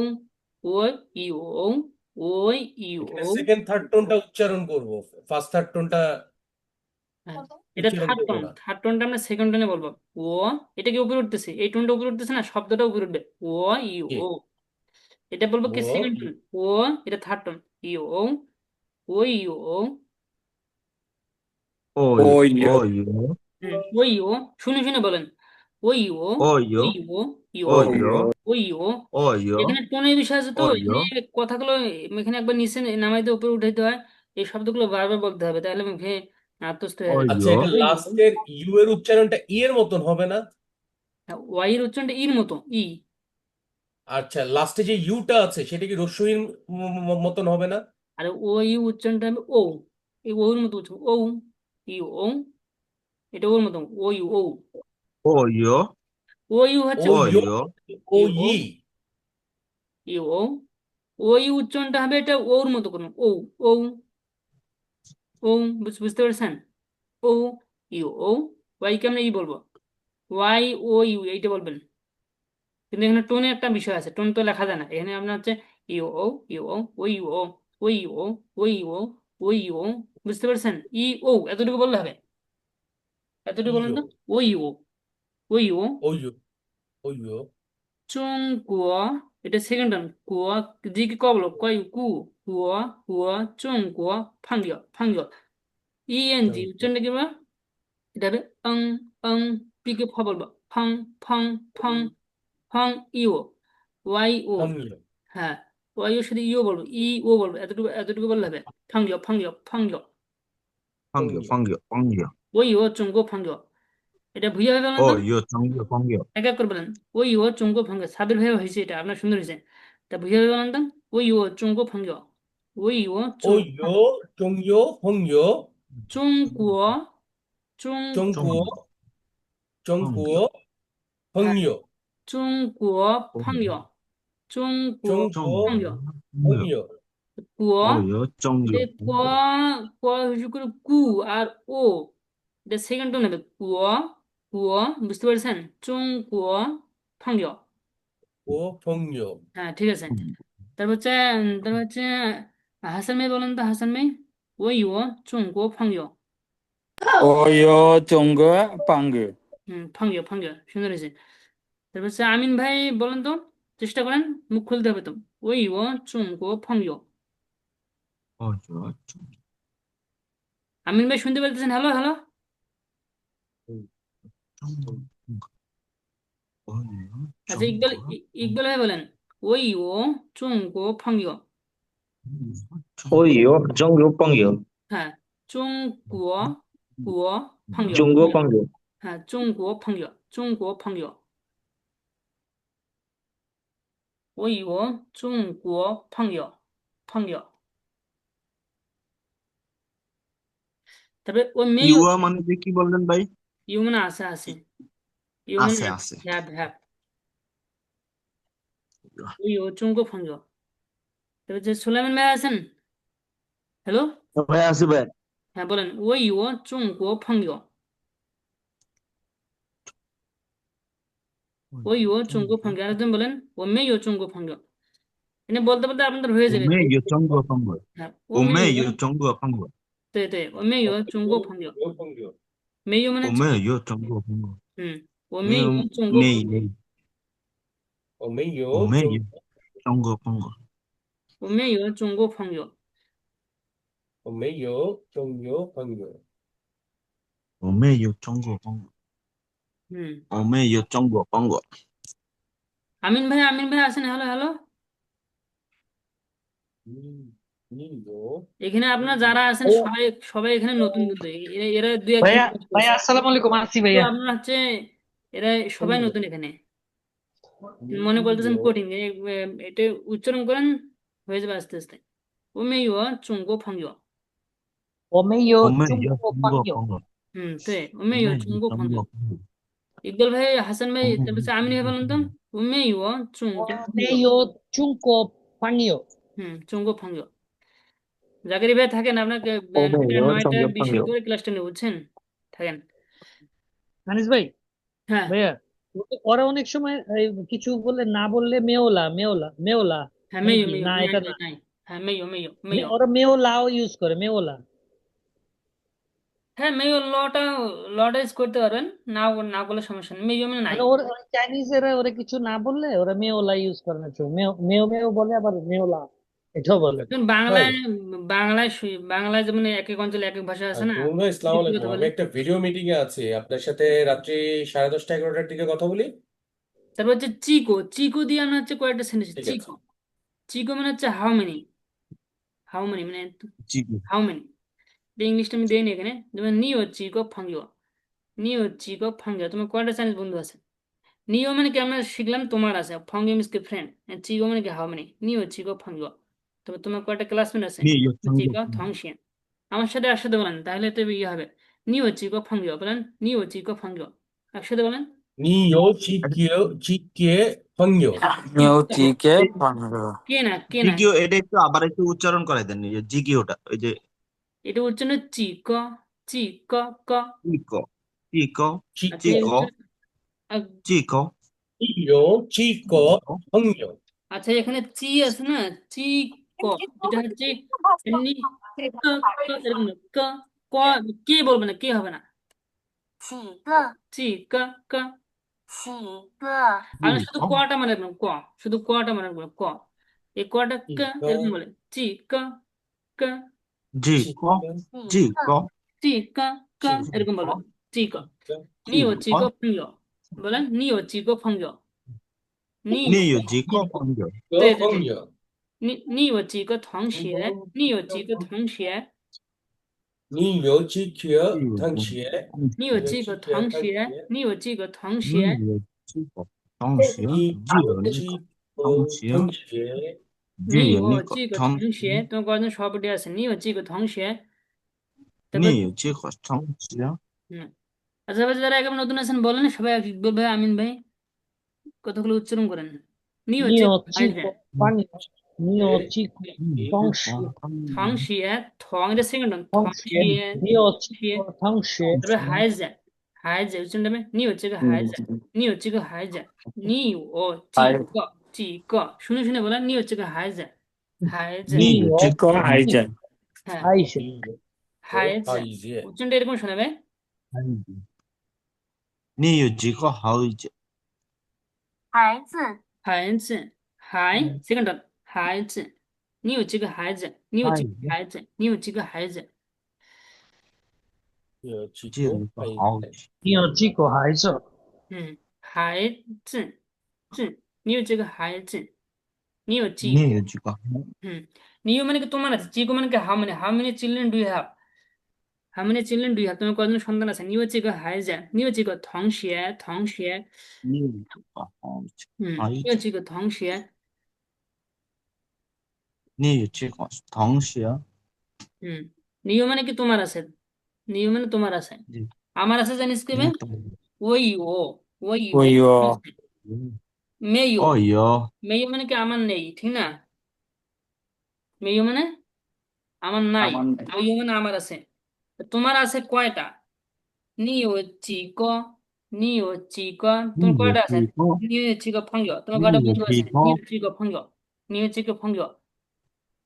Speaker 1: ও ইউ ও ও ইউ
Speaker 2: এখানে
Speaker 1: ও
Speaker 2: সেকেন্ড থার্ড টোনটা উচ্চারণ করব, ফার্স্ট থার্ড টোনটা
Speaker 1: হ্যাঁ, এটা
Speaker 2: উচ্চারণ করব না।
Speaker 1: থার্ড টোনটা আমরা সেকেন্ড টোনে বলবো ও এটা কি উপরে উঠতেছে এই টোনটা উপরে উঠতেছে না শব্দটা উপরে উঠবে ও ইউ
Speaker 2: কি
Speaker 1: ও এটা বলবো কি
Speaker 2: ও
Speaker 1: সেকেন্ড টোন ও এটা থার্ড টোন ইউ ও ও ইউ ও
Speaker 5: おい、
Speaker 4: 我有
Speaker 5: おいよ、
Speaker 1: ও ইউ ও শুনে শুনে বলেন ও ইউ ও
Speaker 5: おい
Speaker 1: ও
Speaker 5: よ、
Speaker 1: ইউ ও ইউ ও
Speaker 5: おいよ、
Speaker 1: ও ইউ ও
Speaker 5: おいよ、
Speaker 1: এখানে টোনের বিষয় আছে তো
Speaker 5: おい
Speaker 1: এখানে
Speaker 5: よ。
Speaker 1: কথাগুলো এখানে একবার নিচে নামাইতে উপরে উঠাইতে হয় এই শব্দগুলো বারবার বলতে হবে তাহলে মুখে আত্মস্থ হয়ে
Speaker 5: お
Speaker 1: যাবে
Speaker 5: い
Speaker 2: আচ্ছা,
Speaker 5: よ、
Speaker 2: এটা
Speaker 1: ওই
Speaker 2: লাস্টের ইউ এর উচ্চারণটা ই এর মতন হবে না?
Speaker 1: ওয়াই এর উচ্চারণটা ইর মতো ই
Speaker 2: আচ্ছা, লাস্টে যে ইউটা আছে সেটা কি রস্বইর মতন হবে না?
Speaker 1: আর ও ইউ উচ্চারণটা হবে ও এই ওর মতো উচ্চারণ ও ইউ ও এটা ওর মতো ও ইউ ও
Speaker 5: おいよ、
Speaker 1: ও ইউ হচ্ছে
Speaker 2: ও
Speaker 5: おい
Speaker 2: ইউ
Speaker 5: よ、
Speaker 2: ও
Speaker 1: ইউ ও
Speaker 2: ই
Speaker 1: ইউ ও ও ইউ উচ্চারণটা হবে এটা ওর মতো করুন ও ও ও বুঝতে পারছেন ও ইউ ও ওয়াই কে আমরা ই বলবো ওয়াই ও ইউ এইটা বলবেন কিন্তু এখানে টোনে একটা বিষয় আছে টোন তো লেখা যায় না এখানে আপনার হচ্ছে ইউ ও ইউ ও ও ইউ ও ও ইউ ও ও ইউ ও ও ইউ ও বুঝতে পারছেন ই ও এতটুকু বললে হবে এতটুকু বলেন
Speaker 2: ইও
Speaker 1: তো ও ইউ ও ও ইউ ও
Speaker 2: ও ইউ ও ইউ
Speaker 1: 中国 এটা সেকেন্ড টার্ম কুয়া দিকে ক বলো কয় কু কুয়া কুয়া 中国 胖友 ইএনজি উচ্চারণটা কি বলবো এটা হবে অং পিকে ফ বলবো ফাং ফাং ফাং ফাং ইও ওয়াই ও
Speaker 2: ফাংইও
Speaker 1: হ্যাঁ ওয়াই ওর সাথে ইও বলবো ই ও বলবো এতটুকু বললে হবে
Speaker 5: 펑기요,
Speaker 2: ফাংইও
Speaker 5: 펑기요, 펑기요.
Speaker 1: 我以为中国朋友 এটা ভুইয়া হয়ে বলেন তো
Speaker 5: おいよ、쫑구어, 펑기요.
Speaker 1: এক এক করে বলেন ওই ও চঙ্গ ভঙ্গ সাবির ভাবে হয়েছে এটা আপনার সুন্দর হয়েছে তা ভুইয়া হয়ে বলেন তো ওই ও চঙ্গ ভঙ্গ ওই ও চঙ্গ
Speaker 2: 오요 종요 홍요
Speaker 1: 中国中
Speaker 2: 정구어
Speaker 5: 쫑, 펑기요,
Speaker 2: 정구어
Speaker 1: 哎
Speaker 2: 홍요
Speaker 1: 中国
Speaker 5: 오,
Speaker 1: 朋友中国
Speaker 2: 정구어
Speaker 1: 朋友
Speaker 5: 쫑구어,
Speaker 2: 홍요
Speaker 1: 国
Speaker 5: 어요, 쫑구어,
Speaker 1: 这国হচ্ছে করে কু আর ও এটা সেকেন্ড টোন হবে কুয় বুঝতে পারছেন চঙ্গ ভঙ্গ
Speaker 2: 오 홍요
Speaker 1: হ্যাঁ ঠিক আছে তারপর হচ্ছে হাসান ভাই বলেন তো হাসান ভাই ওই ও চঙ্গ ভঙ্গ
Speaker 4: 我有中国朋友，
Speaker 1: ভঙ্গ সুন্দর হয়েছে তারপর হচ্ছে আমিন ভাই বলেন তো চেষ্টা করেন মুখ খুলতে হবে তো ওই ও চঙ্গ ভঙ্গ
Speaker 5: 어요,
Speaker 1: আমিন ভাই শুনতে পারতেছেন হ্যালো হ্যালো
Speaker 5: 쫑구어, 어요,
Speaker 1: আচ্ছা ইকবাল
Speaker 5: 쫑구어,
Speaker 1: ইকবাল ভাই বলেন ওই ও চঙ্গ ভঙ্গ
Speaker 3: ওইও জঙ্গিও পাঙ্গিও
Speaker 1: হ্যাঁ চঙ্গ ভঙ্গ
Speaker 3: জঙ্গিও পাঙ্গিও
Speaker 1: হ্যাঁ চঙ্গ ভঙ্গ ওই ও চঙ্গ ভঙ্গ তারপরে ওই মেয়ে
Speaker 5: ইউয়া মানে যে কি বললেন ভাই?
Speaker 1: ইউ মানে আছে ইউ মানে
Speaker 5: আছে আছে
Speaker 1: হ্যাভ হ্যাভ। ওই ও চুঙ্গো ফঙ্গো। তারপর যে সুলাইমান ভাই আছেন? হ্যালো।
Speaker 3: ভাইয়া আছি ভাই।
Speaker 1: হ্যাঁ বলেন, ওই ও চুঙ্গো ফঙ্গো। ওই ও চুঙ্গো ফঙ্গো, আরেকজন বলেন, ও মে ও চুঙ্গো ফঙ্গো। এনে বলতে বলতে আপনাদের হয়ে যাবে।
Speaker 5: 我们有中国朋友，হ্যাঁ
Speaker 1: ও মে ও
Speaker 5: 我们有中国朋友，
Speaker 1: 对对，我们有中国朋友，没有মানে ছিল।
Speaker 5: 我们有中国朋友，হুম,
Speaker 1: 我们有中国朋友，
Speaker 5: 没没，我们有中国朋友，
Speaker 1: 我们有中国朋友。
Speaker 5: 我们有中国朋友，হুম,我们有中国朋友，আমিন
Speaker 1: ভাই আছেন? Hello hello. এখানে আপনারা যারা আছেন
Speaker 7: ভাইয়া
Speaker 1: সবাই সবাই এখানে নতুন কিন্তু এরা দুই একদিন
Speaker 7: ভাইয়া
Speaker 1: কাজ
Speaker 7: ভাইয়া
Speaker 1: করছে।
Speaker 7: আসসালামু আলাইকুম, আসি
Speaker 1: তো
Speaker 7: ভাইয়া।
Speaker 1: আপনারা হচ্ছে এরা সবাই নতুন এখানে, মনে করতেছেন কঠিন, এটা উচ্চারণ করেন, হয়ে যাবে আস্তে আস্তে। ও মে ইউ চুঙ্গো ফঙ্গিও।
Speaker 5: 我们有中国朋友，হুম,
Speaker 1: তো ও মে ইউ চুঙ্গো ফঙ্গিও।
Speaker 5: 我们有中国朋友，ইকবাল
Speaker 1: ভাই, হাসান ভাই, তারপর হচ্ছে আমিন ভাই বলেন তো।
Speaker 5: 我们有中国朋友，ও
Speaker 1: মে ইউ চুঙ্গো ফঙ্গিও।
Speaker 7: 我没有中国朋友。
Speaker 1: চুঙ্গো ফঙ্গিও। জাকারি ভাই থাকেন, আপনাকে প্রায় 9টা 20 করে ক্লাসটা নেব, বুঝছেন? থাকেন।
Speaker 7: আনিস ভাই,
Speaker 1: হ্যাঁ
Speaker 7: ভাইয়া ওরা অনেক সময় এই কিছু বললে না বললে মেওলা মেওলা মেওলা,
Speaker 1: হ্যাঁ, মেয়ো
Speaker 7: নাকি
Speaker 1: মেয়ো
Speaker 7: না
Speaker 1: নাই
Speaker 7: এটা
Speaker 1: নাই
Speaker 7: না,
Speaker 1: নাই। হ্যাঁ মেয়ো মেয়ো মেয়ো।
Speaker 7: ওরা মেওলাও ইউজ করে মেওলা।
Speaker 1: হ্যাঁ মেয়ো লটা ইউজ করতে পারবেন, না না বলে সমস্যা নেই, মেয়ো মানে নাই।
Speaker 7: মানে ওর চাইনিজেরা ওরা কিছু না বললে ওরা মেওলা ইউজ করে না, মেও মেও মেও বলে আবার মেওলা এটাও বলে।
Speaker 1: যেমন
Speaker 7: হয়
Speaker 1: বাংলায় যেমন এক এক অঞ্চলে এক এক ভাষা আছে না,
Speaker 2: তুমুল ভাই, আসসালামু
Speaker 1: সত্যি
Speaker 2: আলাইকুম।
Speaker 1: কথা
Speaker 2: আমি
Speaker 1: বলে।
Speaker 2: একটা ভিডিও মিটিং এ আছি, আপনার সাথে রাত্রি 10:30 11টার দিকে কথা বলি।
Speaker 1: তারপর হচ্ছে চিকো, চিকো দিয়ে আমরা হচ্ছে কয়েকটা সেন্টেন্স।
Speaker 2: ঠিক আছে।
Speaker 1: চিকো, চিকো মানে হচ্ছে হাউ মেনি, হাউ মেনি মানে
Speaker 5: 这个
Speaker 1: হাউ মেনি। ইংলিশটা আমি দেইনি এখানে, যেমন নিও চিকো ফাঙ্গিও, নিও চিকো ফাঙ্গিও, তোমার কয়টা চাইনিজ বন্ধু আছে? নিও মানে কি আমরা শিখলাম তোমার আছে, ফঙ্গিও মিন্স কি ফ্রেন্ড, চিগো মানে কি হাউ মানে, নিও চিগো ফঙ্গিও। তবে তোমার কয়টা ক্লাসমেট আছে? চিগো
Speaker 5: 你有中国朋友，থংশিয়ান।
Speaker 1: আমার সাথে একসাথে বলেন, তাহলে তো ইয়ে হবে। নিও চিগো ফঙ্গিও বলেন, নিও চিগো ফঙ্গিও, একসাথে বলেন।
Speaker 2: 你有几个朋友？
Speaker 4: নিউজিকে পাঙ্গো।
Speaker 1: কে না কে না,
Speaker 5: জিকিও এটা একটু আবার একটু উচ্চারণ করে দেন, এই যে জিকিওটা ওই যে
Speaker 1: এটা উচ্চারণ চিকো, চিকো ক।
Speaker 5: জিকো জিকো
Speaker 1: আচ্ছা এই
Speaker 2: 几个？
Speaker 5: জিকো
Speaker 1: উচ্চারণ আহ,
Speaker 5: জিকো
Speaker 2: 你有几个朋友？
Speaker 1: আচ্ছা এখানে চি আছে না, চি ক, এটা হচ্ছে এমনি ক, ক এরকম না, ক, ক, কে বলবে না, কে হবে না,
Speaker 6: 几个，চি
Speaker 1: ক, ক।
Speaker 6: 几个，
Speaker 1: আমি শুধু
Speaker 5: জিকো
Speaker 1: কটা মনে রাখবো, ক, শুধু কটা মনে রাখবো, ক, এই কটা ক এরকম
Speaker 2: 几个？
Speaker 1: বলে, চি ক, ক,
Speaker 5: জিকো
Speaker 6: 几个，
Speaker 5: জিকো
Speaker 1: চি ক, ক
Speaker 5: জিকো
Speaker 1: এরকম বলবো, চি ক। 你有几
Speaker 5: জিকো
Speaker 1: 个朋友？বলেন, 你有几个朋友？你有，
Speaker 5: 你有几个朋友？
Speaker 1: 对对对，
Speaker 2: 个朋友？
Speaker 1: 你有几个同学？你有几个同学？
Speaker 2: 你有几个同学？
Speaker 1: 你有几个同学？你有几个同学？
Speaker 5: 你有几个同学？
Speaker 2: 你有几个同学？
Speaker 1: 你
Speaker 5: 只有你
Speaker 1: 有几个
Speaker 5: 个同
Speaker 1: 同学？তোমার কয়জন সভাপতি আছে? 你有几个同学？তারপর
Speaker 5: 你有几个同学？
Speaker 1: হুম, আচ্ছা ভাই, যারা একেবারে নতুন আছেন বলেন সবাই, ইকবাল ভাই, আমিন ভাই, কতগুলো উচ্চারণ করেন। 你有几个孩子？
Speaker 7: নিও চিকো
Speaker 5: 你有
Speaker 7: 同
Speaker 5: 几
Speaker 7: 学
Speaker 5: 个同
Speaker 1: 同
Speaker 5: 学？
Speaker 1: 学，同এটা সেকেন্ড
Speaker 7: 同
Speaker 1: 同
Speaker 7: 学
Speaker 1: 学，学，নিও
Speaker 7: চিকো同学
Speaker 1: তারপরে孩子，孩子উচ্চারণ হবে, 你有这个孩子，你有这个孩子，你有几个，শুনে শুনে বলেন, 你有这个孩子，孩子，
Speaker 5: 你有几
Speaker 7: নিও
Speaker 5: 个
Speaker 4: হাই যায়।
Speaker 1: হ্যাঁ
Speaker 7: আইসে
Speaker 1: 孩子，
Speaker 2: 孩子，
Speaker 1: উচ্চারণটা এরকম শোনাবে,
Speaker 5: 孩子？你有几个孩子？
Speaker 6: 孩子，
Speaker 1: 孩子，孩，second 孩子，你有这个孩子，你有这个孩子，你有这个孩子，
Speaker 5: 只有一个孩子。
Speaker 7: নিও চিকো হাইজো
Speaker 1: 孩子，你有这个孩子，你有几
Speaker 5: 你有几个？
Speaker 1: নিউ মানে কি তোমার আছে, চিকো মানে কি how many children do you have, how many children do you have, তোমার কতজন সন্তান আছে? নিউ চিকো হাইজা, নিউ চিকো থংশিয়ে, থংশিয়ে,
Speaker 5: 你有几个孩子？孩
Speaker 1: নিউ
Speaker 5: 子？
Speaker 1: চিকো থংশিয়ে,
Speaker 5: 你有几个同学？
Speaker 1: নিউ মানে কি তোমার আছে, নিউ মানে তোমার আছে,
Speaker 5: 你
Speaker 1: আমার আছে জানিস কি
Speaker 5: 你懂？
Speaker 1: ওই ও, ওই
Speaker 4: ওই ও
Speaker 1: মেয়ো
Speaker 5: 哦哟，
Speaker 1: মেয়ো মানে কি আমার নেই, ঠিক না? মেয়ো মানে আমার নাই,
Speaker 4: আমার
Speaker 1: ওইও মানে আমার আছে। তো তোমার আছে কয়টা? নি ও চিকো, নি ও চিকো,
Speaker 5: 你
Speaker 1: তোমার
Speaker 5: 有
Speaker 1: কয়টা আছে?
Speaker 5: 几个？
Speaker 1: নি ও চিকো ফঙ্গিও, তোমার
Speaker 5: 你
Speaker 1: কয়টা
Speaker 5: 有
Speaker 1: বন্ধু
Speaker 5: 几
Speaker 1: আছে?
Speaker 5: 个？
Speaker 1: নি ও চিকো ফঙ্গিও, নি ও চিকো ফঙ্গিও।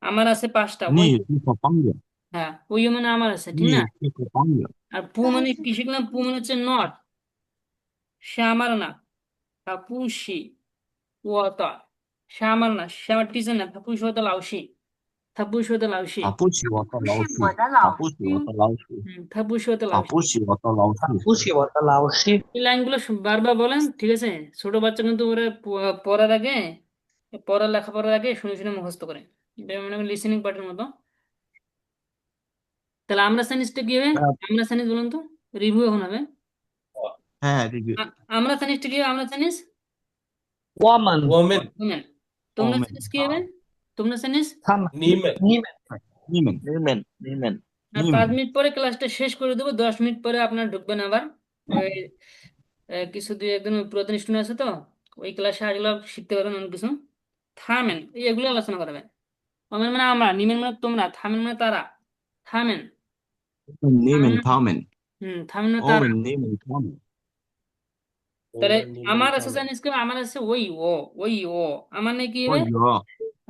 Speaker 1: আমার আছে 5টা,
Speaker 5: 你
Speaker 1: ওই
Speaker 5: 有几个朋友？
Speaker 1: হ্যাঁ ওইও মানে আমার আছে, ঠিক
Speaker 5: 你
Speaker 1: না?
Speaker 5: 有几个朋友？
Speaker 1: আর পু মানে কি শিখলাম? পু মানে হচ্ছে নট, সে আমার না। পুষি ওয়াতা, সে আমার না, সে আমার টিচার না। পুষি ওয়াতা লাউসি, পুষি ওয়াতা লাউসি।
Speaker 5: 他不喜欢的
Speaker 6: 不
Speaker 5: 老
Speaker 6: 是
Speaker 5: 师，
Speaker 6: 我的
Speaker 5: 他
Speaker 6: 老
Speaker 5: 不喜欢
Speaker 6: 师，
Speaker 5: 的老师，
Speaker 1: পুষি ওয়াতা
Speaker 5: 他
Speaker 1: লাউসি।
Speaker 5: 不喜欢的老师。
Speaker 7: খুশি বতা লাউসি।
Speaker 1: এই লাইনগুলো বারবার বলেন, ঠিক আছে? ছোট বাচ্চা কিন্তু ওরা পড়ার আগে, লেখাপড়ার আগে শুনে শুনে মুখস্থ করে। এটা মনে করেন লিসেনিং পার্টের মতো। তাহলে আমরা সাইনিসটা কি হবে? আমরা সাইনিস বলুন তো, রিভিউ এখন হবে।
Speaker 5: হ্যাঁ রিভিউ
Speaker 1: আমরা সাইনিসটা কি হবে? আমরা সাইনিস
Speaker 7: ওয়ামান,
Speaker 2: ওমেন,
Speaker 1: ওমেন। তোমরা
Speaker 5: ওমেন
Speaker 1: সাইনিস কি হবে? তোমরা সাইনিস।
Speaker 7: থামা,
Speaker 2: নিমেন।
Speaker 7: নিমেন।
Speaker 5: নিমেন
Speaker 3: নিমেন নিমেন
Speaker 1: আর 5 মিনিট পরে ক্লাসটা শেষ করে দেবো, 10 মিনিট পরে আপনার ঢুকবেন আবার। ওই কিছু দুই একজন পুরাতন স্টুডেন্ট আছে তো, ওই ক্লাসে আসলে শিখতে পারবেন অনেক কিছু। থামেন, এগুলো আলোচনা করবেন। ওমেন মানে আমরা, নিমেন মানে তোমরা, থামেন মানে তারা। থামেন, থামেন
Speaker 5: নিমেন
Speaker 1: মানে
Speaker 5: থামেন
Speaker 1: থামেন মানে তারা।
Speaker 5: ওমেন নিমেন থামেন
Speaker 1: তাহলে
Speaker 2: ওমেন, নিমেন,
Speaker 1: আমার আছে
Speaker 2: থামেন।
Speaker 1: জানিস কি? আমার আছে ওই ও, ওই ও। আমার নেই কি হবে?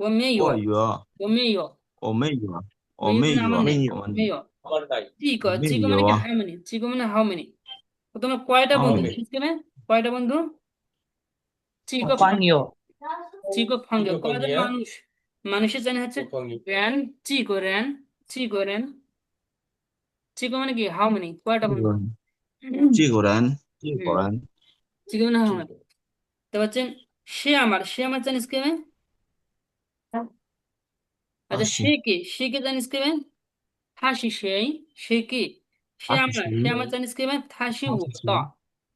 Speaker 5: 我有
Speaker 1: ও মেয়ো,
Speaker 5: 我有
Speaker 1: ও মেয়ো।
Speaker 5: 我没有
Speaker 1: ওই
Speaker 5: 我没
Speaker 1: মানে
Speaker 5: 有
Speaker 1: আমার নেই,
Speaker 5: 我们
Speaker 1: মেয়ো।
Speaker 2: আমার নাই।
Speaker 1: চিকো,
Speaker 5: 没
Speaker 1: চিকো
Speaker 5: 有
Speaker 1: মানে কি হাউ মেনি, চিকো মানে হাউ মেনি। তোমার কয়টা বন্ধু
Speaker 5: হাউমেনি
Speaker 1: জানিস কি হবে? কয়টা বন্ধু? চিকো
Speaker 7: পানীয়,
Speaker 1: চিকো ফাঙ্গো, কয়জন
Speaker 2: চিকোফাঙ্গিয়া,
Speaker 1: মানুষ? মানুষের জানি হচ্ছে
Speaker 2: চিকোফাঙ্গি।
Speaker 1: রেন, চিকো রেন, চিকো রেন। চিকো মানে কি হাউ মেনি, কয়টা বন্ধু?
Speaker 5: 这个人这
Speaker 1: হুম
Speaker 5: 个人
Speaker 1: চিকো মানে হাউ মেনি।
Speaker 2: চিকো।
Speaker 1: তো হচ্ছে সে আমার, সে আমার জানিস কি হবে?
Speaker 5: 他
Speaker 1: আচ্ছা
Speaker 5: 是
Speaker 1: সে কি, সে কি জানিস কি হবে? থাসি সেই, সে কি? সে
Speaker 5: 他是
Speaker 1: আমার,
Speaker 5: 谁
Speaker 1: সে আমার জানিস কি হবে? থাসি
Speaker 5: 他
Speaker 1: ও
Speaker 5: 是
Speaker 1: তা,
Speaker 5: 谁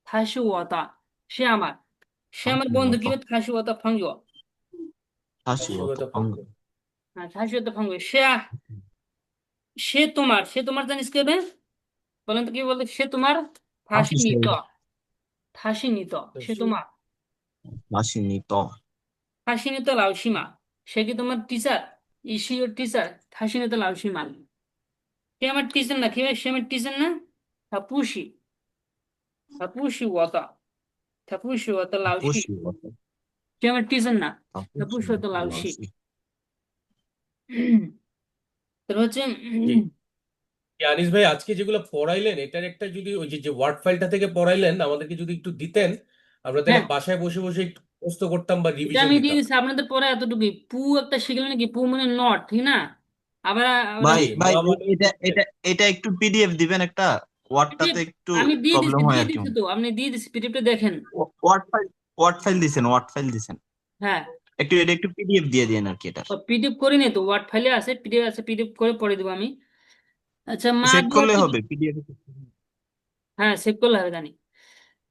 Speaker 1: থাসি ও তা। সে আমার, সে
Speaker 5: 他
Speaker 1: আমার
Speaker 5: 是
Speaker 1: বন্ধু
Speaker 5: 我
Speaker 1: কি
Speaker 5: 的
Speaker 1: হবে? থাসি ও তা ফাঙ্গো।
Speaker 5: 他是我的
Speaker 2: হাসিগত
Speaker 5: 朋
Speaker 2: ফাঙ্গি।
Speaker 5: 友
Speaker 1: হ্যাঁ থাসি ও তা ফাঙ্গো। সে সে তোমার, সে তোমার জানিস কি হবে? বলেন তো কি বলতে? সে তোমার
Speaker 5: 他
Speaker 1: থাসি
Speaker 5: 是
Speaker 1: নিত,
Speaker 5: 谁
Speaker 1: থাসি নিত। সে
Speaker 2: 是
Speaker 1: তোমার
Speaker 5: 他是你的
Speaker 1: থাসি নিত লাউসিমা। সে কি তোমার টিচার? ইসি ওর টিচার, থাসি নিত লাউসিমা। সে আমার টিচার না, কি হবে? সে আমার টিচার না। থাপুসি, থাপুসি ওয়াতা, থাপুসি ওয়াতা
Speaker 5: 他不
Speaker 1: লাউসি।
Speaker 5: 是我的
Speaker 1: সে আমার টিচার না,
Speaker 5: 他不是
Speaker 1: থাপুসি
Speaker 5: 我
Speaker 1: ওয়াতা
Speaker 5: 的老
Speaker 1: লাউসি।
Speaker 5: 师
Speaker 1: তারপর হচ্ছে
Speaker 2: কি কি আনিস ভাই আজকে যেগুলো পড়াইলেন, এটার একটা যদি ওই যে ওয়ার্ড ফাইলটা থেকে পড়াইলেন আমাদেরকে যদি একটু দিতেন, আমরা তাহলে
Speaker 1: হ্যাঁ,
Speaker 2: বাসায় বসে বসে একটু মুখস্থ করতাম বা
Speaker 1: এটা
Speaker 2: রিভিশন
Speaker 1: আমি দিয়ে
Speaker 2: দিতাম।
Speaker 1: দিচ্ছি আপনাদের পরে। এতটুকুই পু একটা শিখলেন নাকি? পু মানে নট, ঠিক না? আবার আবার
Speaker 5: ভাই
Speaker 2: জি,
Speaker 5: ভাই
Speaker 2: নোয়া মানে
Speaker 5: এটা এটা এটা একটু পিডিএফ দিবেন একটা ওয়ার্ডটাতে একটু
Speaker 1: আমি দিয়ে
Speaker 5: প্রবলেম
Speaker 1: দিচ্ছি,
Speaker 5: হয়
Speaker 1: দিয়ে
Speaker 5: আর কি
Speaker 1: দিচ্ছি তো, আপনি দিয়ে দিচ্ছি, পিডিএফটা দেখেন।
Speaker 5: ওয়ার্ড ফাইল দিছেন
Speaker 1: হ্যাঁ,
Speaker 5: একটু এটা একটু পিডিএফ দিয়ে দিন আর কি এটার
Speaker 1: পিডিএফ করে নি তো, ওয়ার্ড ফাইলে আছে, পিডিএফ আছে, পিডিএফ করে পড়ে দেবো আমি। আচ্ছা মা
Speaker 5: সেভ
Speaker 1: দিয়ে
Speaker 5: করলে
Speaker 1: হচ্ছে,
Speaker 5: হবে পিডিএফ
Speaker 1: হ্যাঁ সেভ করলে হবে, জানি।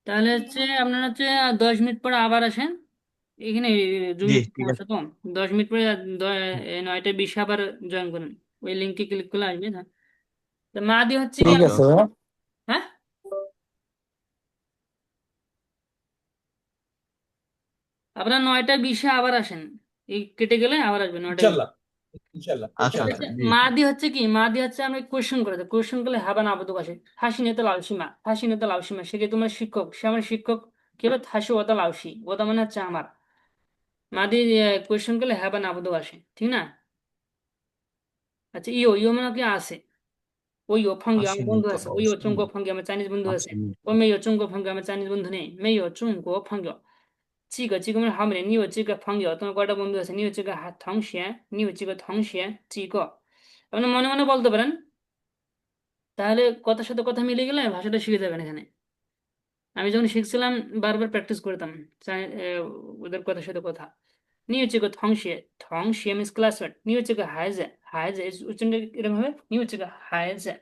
Speaker 1: তাহলে হচ্ছে আপনারা হচ্ছে 10 মিনিট পরে আবার আসেন এখানে, জুম
Speaker 5: জি
Speaker 1: মিট
Speaker 5: ঠিক
Speaker 1: সমস্যা
Speaker 5: আছে
Speaker 1: তো। 10 মিনিট পরে 9টা 20 আবার জয়েন করুন। ওই লিঙ্কে ক্লিক করলে আসবে। হ্যাঁ, তো মা দিয়ে হচ্ছে কি?
Speaker 4: ঠিক
Speaker 5: ওকে
Speaker 4: আছে
Speaker 5: ওকে
Speaker 1: হ্যাঁ, আপনারা 9টা 20 আবার আসেন। এই কেটে গেলে আবার আসবে 9টা 20।
Speaker 2: ইনশাল্লাহ, ইনশাল্লাহ,
Speaker 5: আচ্ছা
Speaker 1: তাহলে
Speaker 5: আচ্ছা
Speaker 2: ইনশাল্লাহ।
Speaker 5: জি
Speaker 1: মাদি হচ্ছে কি? মাদি হচ্ছে আমরা কোয়েশ্চেন করে দেয়, কোয়েশ্চেন করলে হাবান আবদ্ধক আসে। হাসি নেতা লাউসিমা, হাসি নেতা লাউসিমা। সে কি তোমার শিক্ষক? সে আমার শিক্ষক। কি হবে? হাসি ওতা লাউসি, ওটা মানে হচ্ছে আমার। মাদি কোয়েশ্চেন করলে হাবান আবদ্ধক আসে, ঠিক না? আচ্ছা ইও, ইও মানে কি আছে? ওই ও ফাঙ্গি আমার
Speaker 5: আসেনি
Speaker 1: বন্ধু
Speaker 5: তো
Speaker 1: আছে, ওই ও
Speaker 5: অবশ্যই
Speaker 1: চুঙ্গো ফাঙ্গি আমার চাইনিজ বন্ধু আছে।
Speaker 5: আসেনি
Speaker 1: ও মেয়ে ও চুঙ্গো ফাঙ্গি আমার চাইনিজ বন্ধু নেই। মেয়ে ও চুঙ্গো ফাঙ্গি, চিগো চিগো মানে হামরে, নি ও চিগো ফাঙ্গি। তোমার কয়টা বন্ধু আছে? নি ও চিগো থংশিয়া, নি ও চিগো থংশিয়া চিগো। আপনি মনে মনে বলতে পারেন, তাহলে কথার সাথে কথা মিলে গেলে ভাষাটা শিখে যাবেন এখানে। আমি যখন শিখছিলাম বারবার প্র্যাকটিস করতাম ওদের কথার সাথে কথা। নিয়ে হচ্ছে গো থংশিয়ে, থংশিয়ে মিস ক্লাসমেট। নিয়ে হচ্ছে গো হাইজে, হাইজে উচ্চারণটা এরকম হবে। নিয়ে হচ্ছে গো হাইজে।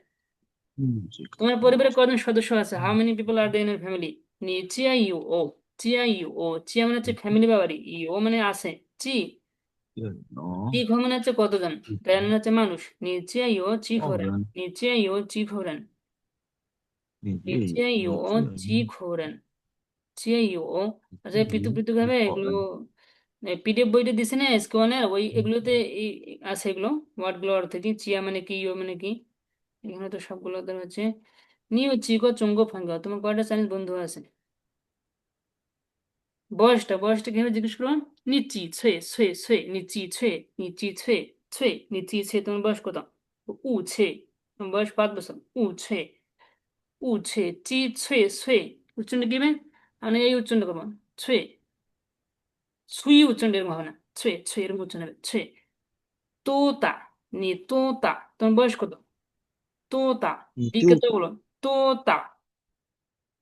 Speaker 5: জি
Speaker 1: তোমার পরিবারে কজন সদস্য আছে? How many people are there in family? নি চিয়া ইউ ও, চিয়া ইউ ও। চিয়া মানে হচ্ছে ফ্যামিলি বাড়ি, ইউ ও মানে আছে। চি, টি ঘর মানে হচ্ছে কতজন, রেন মানে হচ্ছে মানুষ। নি চিয়া ইউ চি ঘোরেন,
Speaker 5: 人
Speaker 1: নি চিয়া ইউ চি ঘোরেন,
Speaker 5: 你
Speaker 1: নি
Speaker 5: 这
Speaker 1: চিয়া ইউ
Speaker 5: 你这
Speaker 1: চি ঘোরেন। চেয়েও। আচ্ছা পৃথক পৃথক ভাবে এগুলো পিডিএফ বইটা দিছে না স্কোয়ানের ওই এগুলোতে এই আছে এগুলো ওয়ার্ড গুলো অর্থ কি চিয়া মানে কি ইয়ো মানে কি এখানে তো সবগুলো ধর হচ্ছে নিও চিকো চঙ্গো ফাঙ্গা তোমার কয়টা চাইনিজ বন্ধু আছে বয়সটা কিভাবে জিজ্ঞেস করো নিচি ছয় ছয় ছয় নিচি ছয় তোমার বয়স কত উ ছয় তোমার বয়স 5 বছর উ ছয় জি ছয় ছয় উচ্চারণ কিভাবে আমি এই উচ্চারণ করবো ছয় সুই উচ্চারণ এরকম হবে না ছয় ছয় এরকম উচ্চারণ হবে ছয় তোতা তোতা তোমার বয়স কত তোতা
Speaker 5: 你
Speaker 1: বিকে
Speaker 5: 就
Speaker 1: তো বলো তোতা